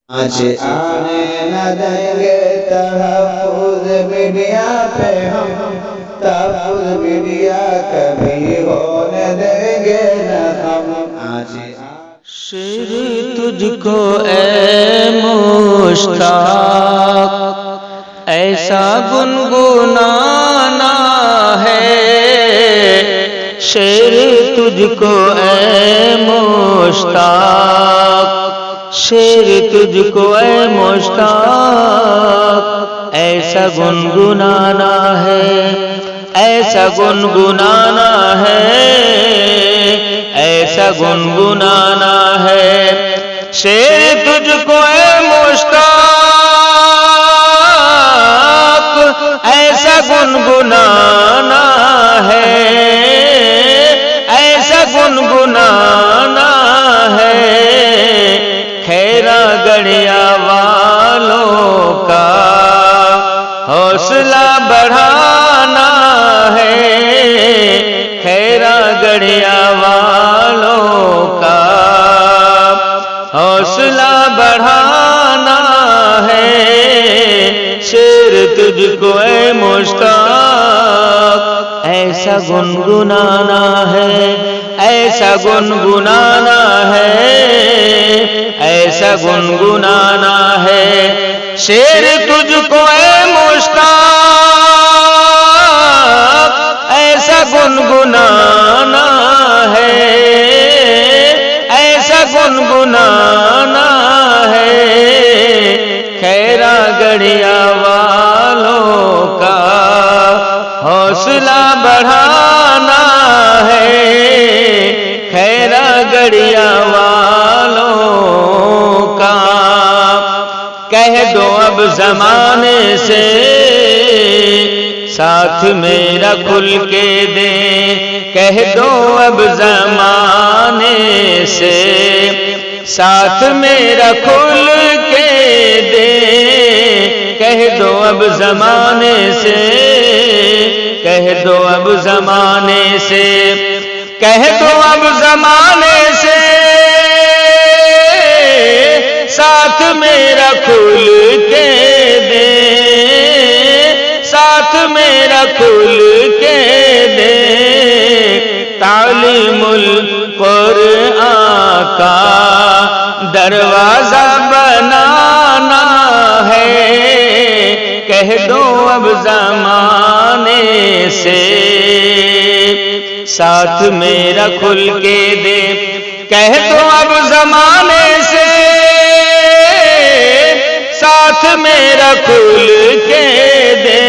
آج آنے نہ دیں گے تحفظ میڈیا پہ ہم، تحفظ میڈیا کبھی ہونے دیں گے نہ ہم۔ آج شعر تجھ کو اے مشتاق ایسا گنگنانا ہے، شعر تجھ کو اے مشتاق، شعر تجھ کو اے مشتاق ایسا گنگنانا ہے، ایسا گنگنانا ہے، ایسا گنگنانا ہے۔ شعر تجھ کو اے مشتاق ایسا گنگنانا ہے، ایسا گنگنانا ہے، کھیرا گڑیا والوں کا حوصلہ بڑھانا ہے، کھیرا گڑیا والوں کا حوصلہ بڑھانا ہے۔ شعر تجھ کو اے مشتاق ایسا گنگنانا ہے، ایسا گنگنانا ہے، ایسا گنگنانا ہے۔ شعر تجھ کو اے مشتاق ایسا گنگنانا ہے، ایسا گنگنانا ہے، کھیرا گڑیا والوں کا حوصلہ بڑھانا ہے، کھیرا گڑیا والوں کا۔ کہہ دو اب زمانے سے ساتھ میرا کھل کے دیں، کہہ دو اب زمانے سے ساتھ میرا کھل کے دیں، کہہ دو اب زمانے سے، کہہ دو اب زمانے سے، کہہ دو اب زمانے سے ساتھ میرا کھل کے دیں، ساتھ میرا کھل کے دیں۔ تعلیم القرآن کا دروازہ بنانا ہے، کہہ دو اب زمانے سے ساتھ میرا کھل کے دے، کہہ دو اب زمانے سے ساتھ میرا کھل کے دے۔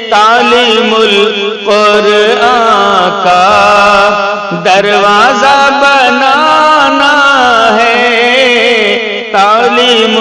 تعلیم القرآن کا دروازہ بنانا ہے، تعلیم